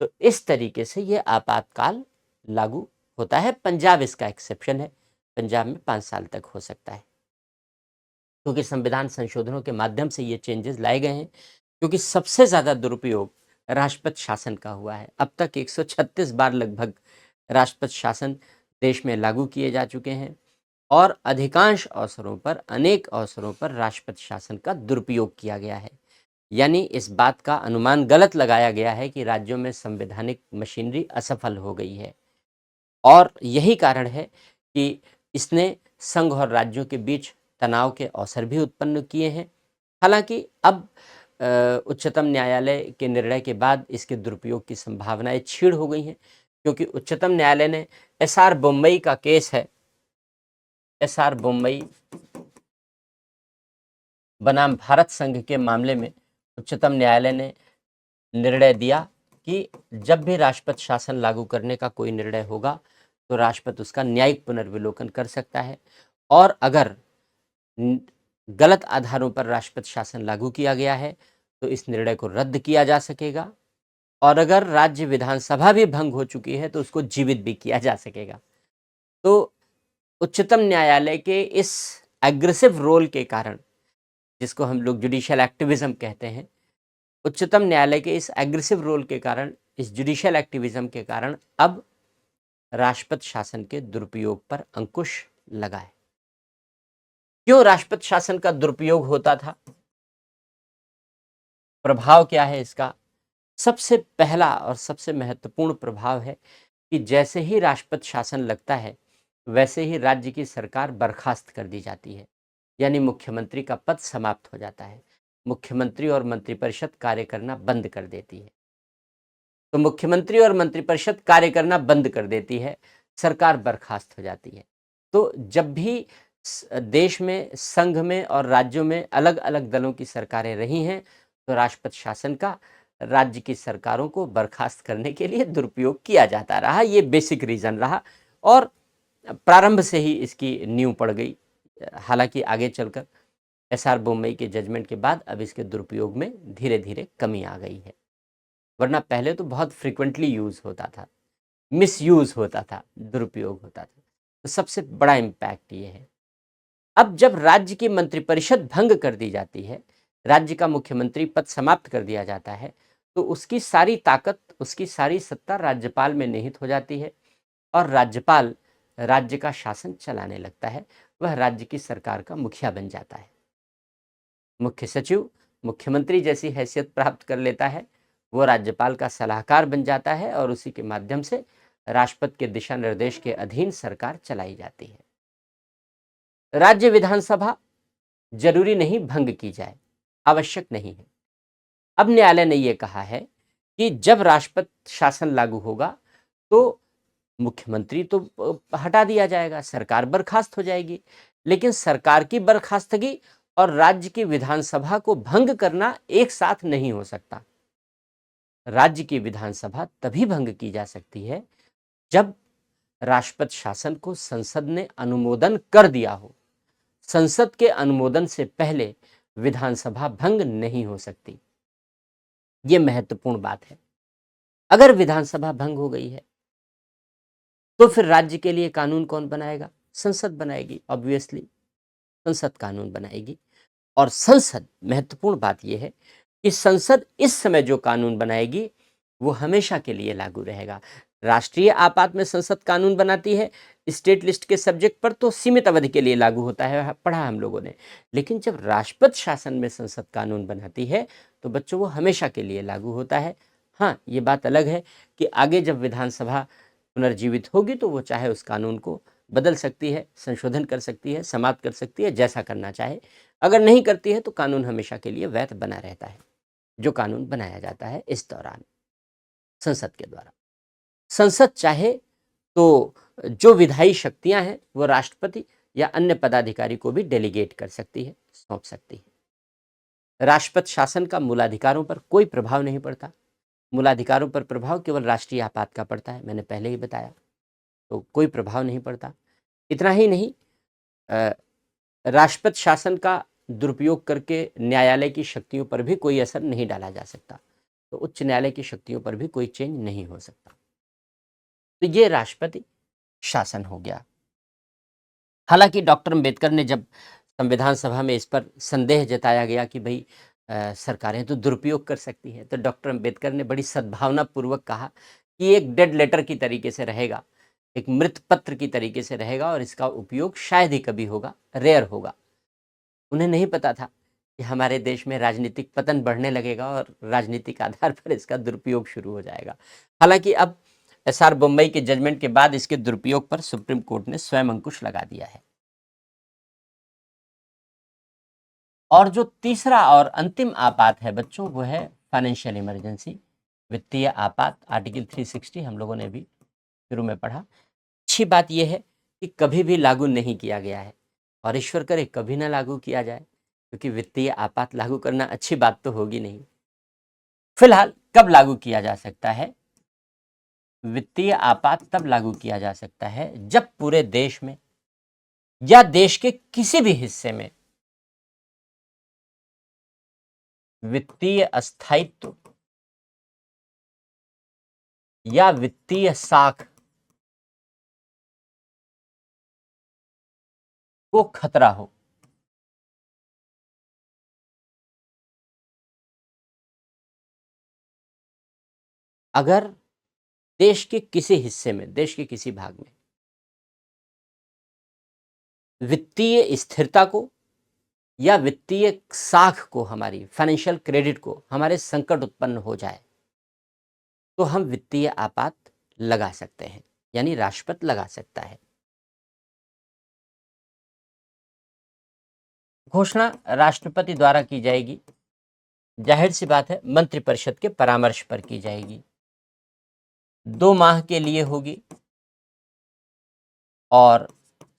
तो इस तरीके से ये आपातकाल लागू होता है। पंजाब इसका एक्सेप्शन है, पंजाब में 5 साल तक हो सकता है, क्योंकि संविधान संशोधनों के माध्यम से ये चेंजेस लाए गए हैं। क्योंकि सबसे ज़्यादा दुरुपयोग राष्ट्रपति शासन का हुआ है। अब तक 136 बार लगभग राष्ट्रपति शासन देश में लागू किए जा चुके हैं और अधिकांश अवसरों पर, अनेक अवसरों पर राष्ट्रपति शासन का दुरुपयोग किया गया है। यानी इस बात का अनुमान गलत लगाया गया है कि राज्यों में संवैधानिक मशीनरी असफल हो गई है, और यही कारण है कि इसने संघ और राज्यों के बीच तनाव के अवसर भी उत्पन्न किए हैं। हालांकि अब उच्चतम न्यायालय के निर्णय के बाद इसके दुरुपयोग की संभावनाएं क्षीण हो गई हैं, क्योंकि उच्चतम न्यायालय ने एसआर बोम्मई का केस है, एसआर बोम्मई बनाम भारत संघ के मामले में उच्चतम न्यायालय ने निर्णय दिया कि जब भी राष्ट्रपति शासन लागू करने का कोई निर्णय होगा तो राष्ट्रपति उसका न्यायिक पुनर्विलोकन कर सकता है, और अगर गलत आधारों पर राष्ट्रपति शासन लागू किया गया है तो इस निर्णय को रद्द किया जा सकेगा, और अगर राज्य विधानसभा भी भंग हो चुकी है तो उसको जीवित भी किया जा सकेगा। तो उच्चतम न्यायालय के इस एग्रेसिव रोल के कारण, जिसको हम लोग जुडिशियल एक्टिविज्म कहते हैं, उच्चतम न्यायालय के इस एग्रेसिव रोल के कारण, इस जुडिशियल एक्टिविज्म के कारण अब राष्ट्रपति शासन के दुरुपयोग पर अंकुश लगा है। क्यों राष्ट्रपति शासन का दुरुपयोग होता था? प्रभाव क्या है इसका? सबसे पहला और सबसे महत्वपूर्ण प्रभाव है कि जैसे ही राष्ट्रपति शासन लगता है वैसे ही राज्य की सरकार बर्खास्त कर दी जाती है, यानी मुख्यमंत्री का पद समाप्त हो जाता है। मुख्यमंत्री और मंत्रिपरिषद कार्य करना बंद कर देती है। तो मुख्यमंत्री और मंत्रिपरिषद कार्य करना बंद कर देती है, सरकार बर्खास्त हो जाती है। तो जब भी देश में, संघ में और राज्यों में अलग अलग दलों की सरकारें रही हैं तो राष्ट्रपति शासन का राज्य की सरकारों को बर्खास्त करने के लिए दुरुपयोग किया जाता रहा। ये बेसिक रीज़न रहा और प्रारंभ से ही इसकी नींव पड़ गई। हालांकि आगे चलकर एसआर बोम्मई के जजमेंट के बाद अब इसके दुरुपयोग में धीरे धीरे कमी आ गई है, वरना पहले तो बहुत फ्रिक्वेंटली यूज़ होता था, मिसयूज़ होता था, दुरुपयोग होता था। तो सबसे बड़ा इम्पैक्ट ये है। अब जब राज्य की मंत्रिपरिषद भंग कर दी जाती है, राज्य का मुख्यमंत्री पद समाप्त कर दिया जाता है, तो उसकी सारी ताकत, उसकी सारी सत्ता राज्यपाल में निहित हो जाती है और राज्यपाल राज्य का शासन चलाने लगता है। वह राज्य की सरकार का मुखिया बन जाता है। मुख्य सचिव मुख्यमंत्री जैसी हैसियत प्राप्त कर लेता है, वो राज्यपाल का सलाहकार बन जाता है और उसी के माध्यम से राष्ट्रपति के दिशा निर्देश के अधीन सरकार चलाई जाती है। राज्य विधानसभा जरूरी नहीं भंग की जाए, आवश्यक नहीं है। अब न्यायालय ने यह कहा है कि जब राष्ट्रपति शासन लागू होगा तो मुख्यमंत्री तो हटा दिया जाएगा, सरकार बर्खास्त हो जाएगी, लेकिन सरकार की बर्खास्तगी और राज्य की विधानसभा को भंग करना एक साथ नहीं हो सकता। राज्य की विधानसभा तभी भंग की जा सकती है जब राष्ट्रपति शासन को संसद ने अनुमोदन कर दिया हो। संसद के अनुमोदन से पहले विधानसभा भंग नहीं हो सकती। यह महत्वपूर्ण बात है। अगर विधानसभा भंग हो गई है तो फिर राज्य के लिए कानून कौन बनाएगा? संसद बनाएगी, ऑब्वियसली संसद कानून बनाएगी। और संसद, महत्वपूर्ण बात यह है कि संसद इस समय जो कानून बनाएगी वो हमेशा के लिए लागू रहेगा। राष्ट्रीय आपात में संसद कानून बनाती है, स्टेट लिस्ट के सब्जेक्ट पर तो सीमित अवधि के लिए लागू होता है, पढ़ा हम लोगों ने। लेकिन जब राष्ट्रपति शासन में संसद कानून बनाती है तो बच्चों वो हमेशा के लिए लागू होता है। हाँ, ये बात अलग है कि आगे जब विधानसभा पुनर्जीवित होगी तो वो चाहे उस कानून को बदल सकती है, संशोधन कर सकती है, समाप्त कर सकती है, जैसा करना चाहे। अगर नहीं करती है तो कानून हमेशा के लिए वैध बना रहता है, जो कानून बनाया जाता है इस दौरान संसद के द्वारा। संसद चाहे तो जो विधायी शक्तियां हैं वो राष्ट्रपति या अन्य पदाधिकारी को भी डेलीगेट कर सकती है, सौंप सकती है। राष्ट्रपति शासन का मूलाधिकारों पर कोई प्रभाव नहीं पड़ता। मूलाधिकारों पर प्रभाव केवल राष्ट्रीय आपात का पड़ता है, मैंने पहले ही बताया, तो कोई प्रभाव नहीं पड़ता। इतना ही नहीं, राष्ट्रपति शासन का दुरुपयोग करके न्यायालय की शक्तियों पर भी कोई असर नहीं डाला जा सकता, तो उच्च न्यायालय की शक्तियों पर भी कोई चेंज नहीं हो सकता। तो ये राष्ट्रपति शासन हो गया। हालांकि डॉक्टर अंबेडकर ने जब संविधान सभा में इस पर संदेह जताया गया कि भाई सरकारें तो दुरुपयोग कर सकती हैं, तो डॉक्टर अंबेडकर ने बड़ी सद्भावना पूर्वक कहा कि एक डेड लेटर की तरीके से रहेगा, एक मृत पत्र की तरीके से रहेगा और इसका उपयोग शायद ही कभी होगा, रेयर होगा। उन्हें नहीं पता था कि हमारे देश में राजनीतिक पतन बढ़ने लगेगा और राजनीतिक आधार पर इसका दुरुपयोग शुरू हो जाएगा। हालांकि अब एसआर बम्बई के जजमेंट के बाद इसके दुरुपयोग पर सुप्रीम कोर्ट ने स्वयं अंकुश लगा दिया है। और जो तीसरा और अंतिम आपात है बच्चों, वो है फाइनेंशियल इमरजेंसी, वित्तीय आपात। आर्टिकल 360 हम लोगों ने भी शुरू में पढ़ा। अच्छी बात यह है कि कभी भी लागू नहीं किया गया है और ईश्वर करे कभी ना लागू किया जाए, क्योंकि वित्तीय आपात लागू करना अच्छी बात तो होगी नहीं। फिलहाल कब लागू किया जा सकता है? वित्तीय आपात तब लागू किया जा सकता है जब पूरे देश में या देश के किसी भी हिस्से में वित्तीय अस्थायित्व या वित्तीय साख को खतरा हो। अगर देश के किसी हिस्से में, देश के किसी भाग में वित्तीय स्थिरता को या वित्तीय साख को, हमारी फाइनेंशियल क्रेडिट को, हमारे संकट उत्पन्न हो जाए तो हम वित्तीय आपात लगा सकते हैं, यानी राष्ट्रपति लगा सकता है। घोषणा राष्ट्रपति द्वारा की जाएगी, जाहिर सी बात है मंत्रिपरिषद के परामर्श पर की जाएगी, 2 माह के लिए होगी और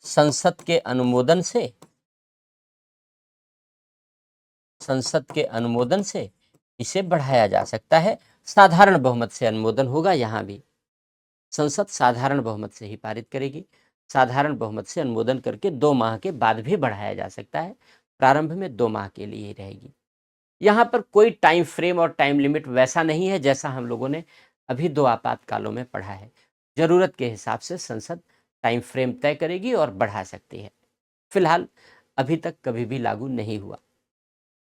संसद के अनुमोदन से इसे बढ़ाया जा सकता है। साधारण बहुमत से अनुमोदन होगा। यहाँ भी संसद साधारण बहुमत से ही पारित करेगी। साधारण बहुमत से अनुमोदन करके 2 माह के बाद भी बढ़ाया जा सकता है। प्रारंभ में 2 माह के लिए ही रहेगी। यहाँ पर कोई टाइम फ्रेम और टाइम लिमिट वैसा नहीं है जैसा हम लोगों ने अभी 2 आपातकालों में पढ़ा है। जरूरत के हिसाब से संसद टाइम फ्रेम तय करेगी और बढ़ा सकती है। फिलहाल अभी तक कभी भी लागू नहीं हुआ।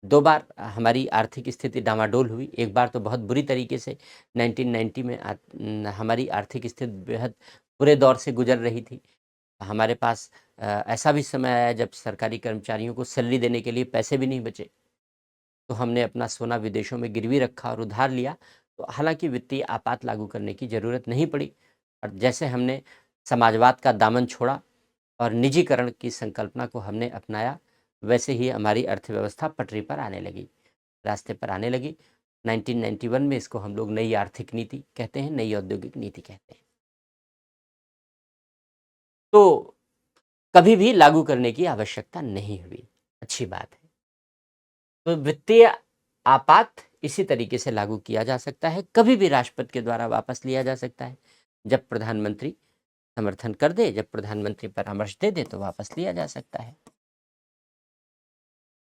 2 बार हमारी आर्थिक स्थिति डामाडोल हुई। एक बार तो बहुत बुरी तरीके से 1990 में हमारी आर्थिक स्थिति बेहद बुरे दौर से गुजर रही थी। हमारे पास ऐसा भी समय आया जब सरकारी कर्मचारियों को सैलरी देने के लिए पैसे भी नहीं बचे। तो हमने अपना सोना विदेशों में गिरवी रखा और उधार लिया, तो हालांकि वित्तीय आपात लागू करने की ज़रूरत नहीं पड़ी। और जैसे हमने समाजवाद का दामन छोड़ा और निजीकरण की संकल्पना को हमने अपनाया, वैसे ही हमारी अर्थव्यवस्था पटरी पर आने लगी, रास्ते पर आने लगी। 1991 में इसको हम लोग नई आर्थिक नीति कहते हैं, नई औद्योगिक नीति कहते हैं। तो कभी भी लागू करने की आवश्यकता नहीं हुई, अच्छी बात है। तो वित्तीय आपात इसी तरीके से लागू किया जा सकता है, कभी भी राष्ट्रपति के द्वारा वापस लिया जा सकता है। जब प्रधानमंत्री समर्थन कर दे, जब प्रधानमंत्री परामर्श दे दे, तो वापस लिया जा सकता है।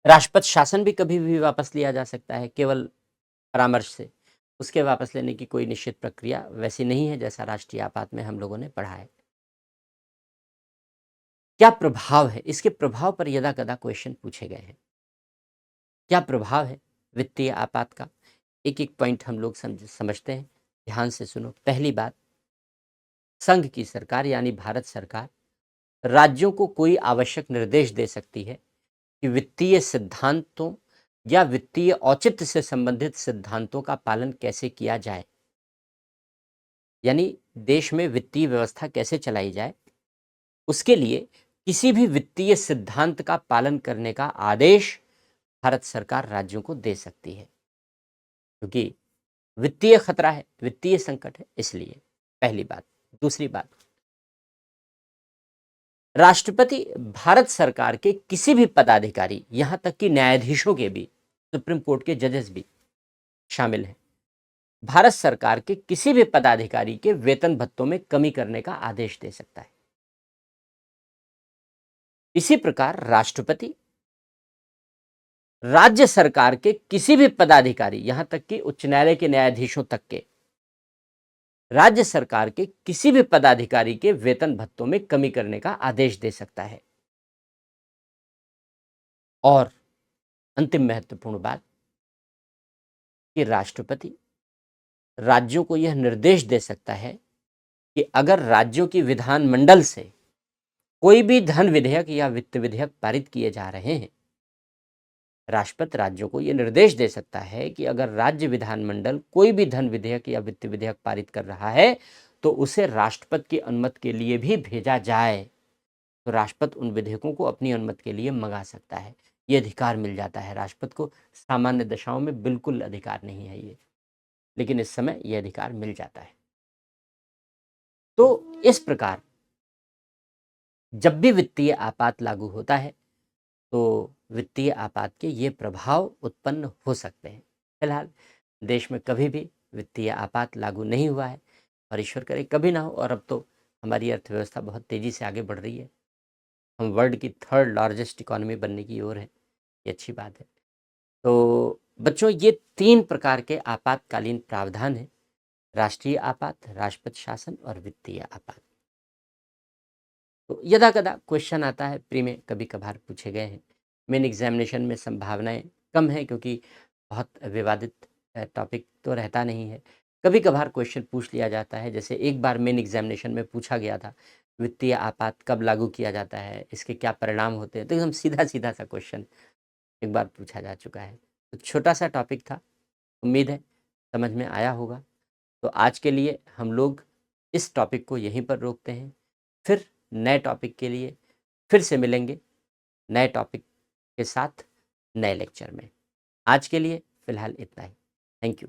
राष्ट्रपति शासन भी कभी भी वापस लिया जा सकता है, केवल परामर्श से। उसके वापस लेने की कोई निश्चित प्रक्रिया वैसी नहीं है जैसा राष्ट्रीय आपात में हम लोगों ने पढ़ा है। क्या प्रभाव है? इसके प्रभाव पर यदा-कदा क्वेश्चन पूछे गए हैं। क्या प्रभाव है वित्तीय आपात का? एक-एक पॉइंट हम लोग समझते हैं, ध्यान से सुनो। पहली बात, संघ की सरकार यानी भारत सरकार राज्यों को कोई आवश्यक निर्देश दे सकती है कि वित्तीय सिद्धांतों या वित्तीय औचित्य से संबंधित सिद्धांतों का पालन कैसे किया जाए, यानी देश में वित्तीय व्यवस्था कैसे चलाई जाए, उसके लिए किसी भी वित्तीय सिद्धांत का पालन करने का आदेश भारत सरकार राज्यों को दे सकती है, क्योंकि वित्तीय खतरा है, वित्तीय संकट है, इसलिए। पहली बात। दूसरी बात, राष्ट्रपति भारत सरकार के किसी भी पदाधिकारी, यहां तक कि न्यायाधीशों के भी, सुप्रीम कोर्ट के जजेस भी शामिल हैं, भारत सरकार के किसी भी पदाधिकारी के वेतन भत्तों में कमी करने का आदेश दे सकता है। इसी प्रकार राष्ट्रपति राज्य सरकार के किसी भी पदाधिकारी, यहां तक कि उच्च न्यायालय के न्यायाधीशों तक के, राज्य सरकार के किसी भी पदाधिकारी के वेतन भत्तों में कमी करने का आदेश दे सकता है। और अंतिम महत्वपूर्ण बात कि राष्ट्रपति राज्यों को यह निर्देश दे सकता है कि अगर राज्यों की विधानमंडल से कोई भी धन विधेयक या वित्त विधेयक पारित किए जा रहे हैं, राष्ट्रपति राज्यों को यह निर्देश दे सकता है कि अगर राज्य विधानमंडल कोई भी धन विधेयक या वित्त विधेयक पारित कर रहा है तो उसे राष्ट्रपति की अनुमति के लिए भी भेजा जाए। तो राष्ट्रपति उन विधेयकों को अपनी अनुमति के लिए मंगा सकता है, ये अधिकार मिल जाता है राष्ट्रपति को। सामान्य दशाओं में बिल्कुल अधिकार नहीं है ये, लेकिन इस समय यह अधिकार मिल जाता है। तो इस प्रकार जब भी वित्तीय आपात लागू होता है तो वित्तीय आपात के ये प्रभाव उत्पन्न हो सकते हैं। फिलहाल देश में कभी भी वित्तीय आपात लागू नहीं हुआ है और ईश्वर करे कभी ना हो। और अब तो हमारी अर्थव्यवस्था बहुत तेज़ी से आगे बढ़ रही है, हम वर्ल्ड की 3rd लार्जेस्ट इकोनॉमी बनने की ओर है, ये अच्छी बात है। तो बच्चों, ये 3 प्रकार के आपातकालीन प्रावधान हैं, राष्ट्रीय आपात, राष्ट्रपति शासन और वित्तीय आपात। तो यदा-कदा क्वेश्चन आता है, प्री में कभी कभार पूछे गए हैं, मेन एग्जामिनेशन में संभावनाएं कम है क्योंकि बहुत विवादित टॉपिक तो रहता नहीं है। कभी कभार क्वेश्चन पूछ लिया जाता है, जैसे एक बार मेन एग्जामिनेशन में पूछा गया था, वित्तीय आपात कब लागू किया जाता है, इसके क्या परिणाम होते हैं। तो एकदम सीधा सीधा सा क्वेश्चन एक बार पूछा जा चुका है। तो छोटा सा टॉपिक था, उम्मीद है समझ में आया होगा। तो आज के लिए हम लोग इस टॉपिक को यहीं पर रोकते हैं, फिर नए टॉपिक के लिए फिर से मिलेंगे, नए टॉपिक के साथ नए लेक्चर में। आज के लिए फ़िलहाल इतना ही। Thank you.